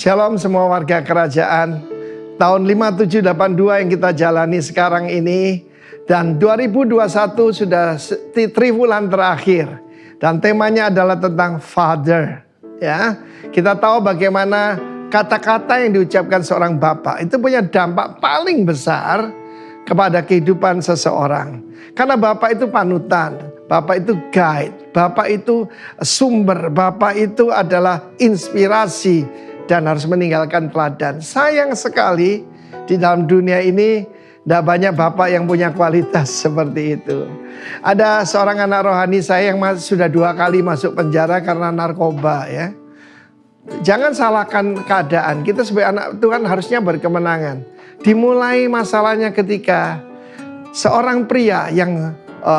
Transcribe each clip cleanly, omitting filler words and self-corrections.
Shalom semua warga kerajaan. Tahun 5782 yang kita jalani sekarang ini. Dan 2021 sudah triwulan terakhir. Dan temanya adalah tentang Father. Ya, kita tahu bagaimana kata-kata yang diucapkan seorang bapak itu punya dampak paling besar kepada kehidupan seseorang. Karena bapak itu panutan, bapak itu guide, bapak itu sumber, bapak itu adalah inspirasi dan harus meninggalkan teladan. Sayang sekali di dalam dunia ini tidak banyak bapak yang punya kualitas seperti itu. Ada seorang anak rohani saya yang sudah 2 kali masuk penjara karena narkoba ya. Jangan salahkan keadaan. Kita sebagai anak Tuhan harusnya berkemenangan. Dimulai masalahnya ketika seorang pria yang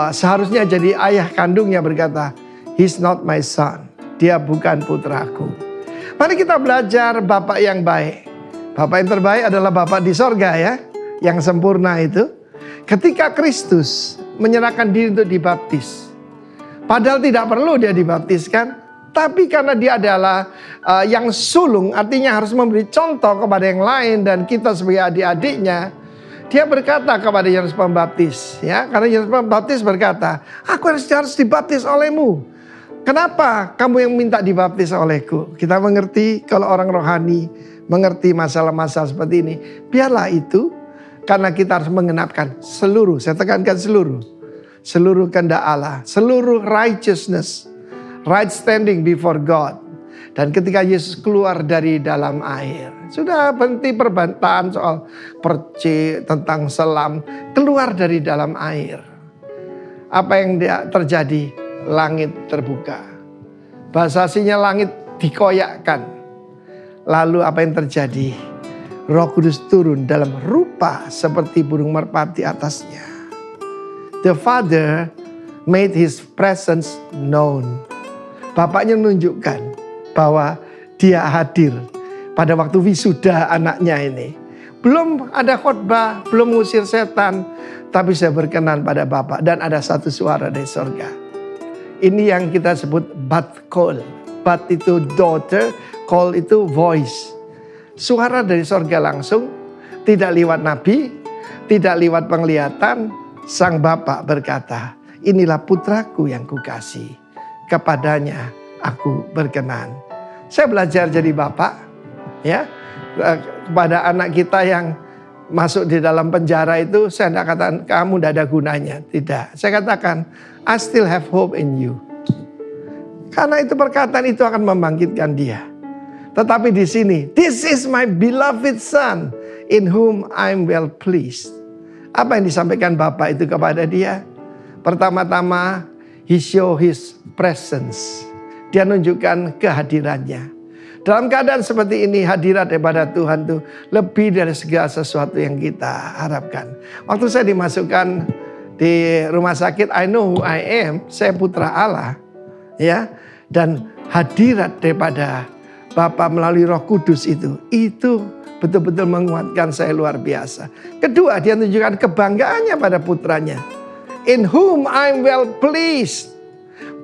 seharusnya jadi ayah kandungnya berkata, "He's not my son." Dia bukan putraku. Mari kita belajar bapak yang baik. Bapak yang terbaik adalah bapak di sorga ya. Yang sempurna itu. Ketika Kristus menyerahkan diri untuk dibaptis. Padahal tidak perlu dia dibaptiskan. Tapi karena dia adalah yang sulung, artinya harus memberi contoh kepada yang lain. Dan kita sebagai adik-adiknya, dia berkata kepada Yohanes Pembaptis. Ya, karena Yohanes Pembaptis berkata, aku harus dibaptis olehmu. Kenapa kamu yang minta dibaptis olehku? Kita mengerti kalau orang rohani mengerti masalah-masalah seperti ini. Biarlah itu, karena kita harus mengenapkan seluruh, saya tekankan seluruh kehendak Allah, seluruh righteousness. Right standing before God. Dan ketika Yesus keluar dari dalam air. Sudah berhenti perbantahan soal percik, tentang selam. Keluar dari dalam air. Apa yang terjadi? Langit terbuka. Bahasa aslinya langit dikoyakkan. Lalu apa yang terjadi? Roh Kudus turun dalam rupa seperti burung merpati atasnya. The Father made His presence known. Bapaknya menunjukkan bahwa dia hadir pada waktu wisuda anaknya ini. Belum ada khotbah, belum mengusir setan. Tapi saya berkenan pada Bapak. Dan ada satu suara dari sorga. Ini yang kita sebut bat call. Bat itu daughter, call itu voice. Suara dari sorga langsung. Tidak lewat nabi, tidak lewat penglihatan. Sang Bapak berkata, inilah putraku yang kukasih. Kepadanya aku berkenan. Saya belajar jadi bapak ya. Kepada anak kita yang masuk di dalam penjara itu saya tidak katakan kamu tidak ada gunanya. Tidak. Saya katakan I still have hope in you. Karena itu perkataan itu akan membangkitkan dia. Tetapi di sini, this is my beloved son in whom I'm well pleased. Apa yang disampaikan Bapak itu kepada dia? Pertama-tama He show His presence. Dia nunjukkan kehadirannya. Dalam keadaan seperti ini, hadirat daripada Tuhan itu lebih dari segala sesuatu yang kita harapkan. Waktu saya dimasukkan di rumah sakit, I know who I am. Saya putra Allah. Ya, dan hadirat daripada Bapa melalui Roh Kudus itu betul-betul menguatkan saya luar biasa. Kedua, dia menunjukkan kebanggaannya pada putranya. In whom I'm well pleased.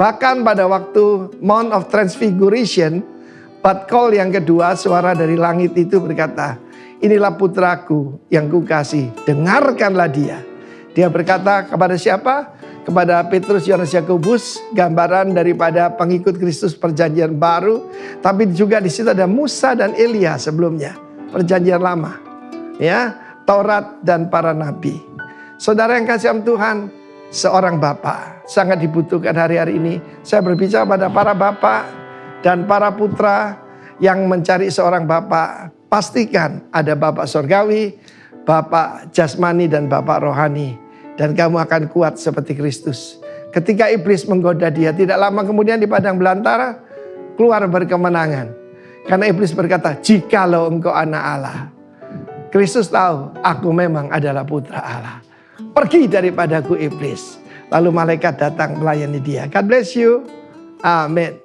Bahkan pada waktu Mount of Transfiguration, bat call yang kedua, suara dari langit itu berkata, inilah putraku yang kukasih, dengarkanlah dia. Dia berkata kepada siapa? Kepada Petrus, Yohanes, Yakobus, gambaran daripada pengikut Kristus perjanjian baru. Tapi juga di situ ada Musa dan Elia sebelumnya, perjanjian lama. Ya, Taurat dan para nabi. Saudara yang kasih Tuhan, seorang bapak sangat dibutuhkan hari-hari ini. Saya berbicara pada para bapak dan para putra yang mencari seorang bapak. Pastikan ada bapak sorgawi, bapak jasmani dan bapak rohani. Dan kamu akan kuat seperti Kristus. Ketika iblis menggoda dia, tidak lama kemudian di padang belantara keluar berkemenangan. Karena iblis berkata, jikalau engkau anak Allah. Kristus tahu, aku memang adalah putra Allah. Pergi daripadaku iblis. Lalu malaikat datang melayani dia. God bless you. Amin.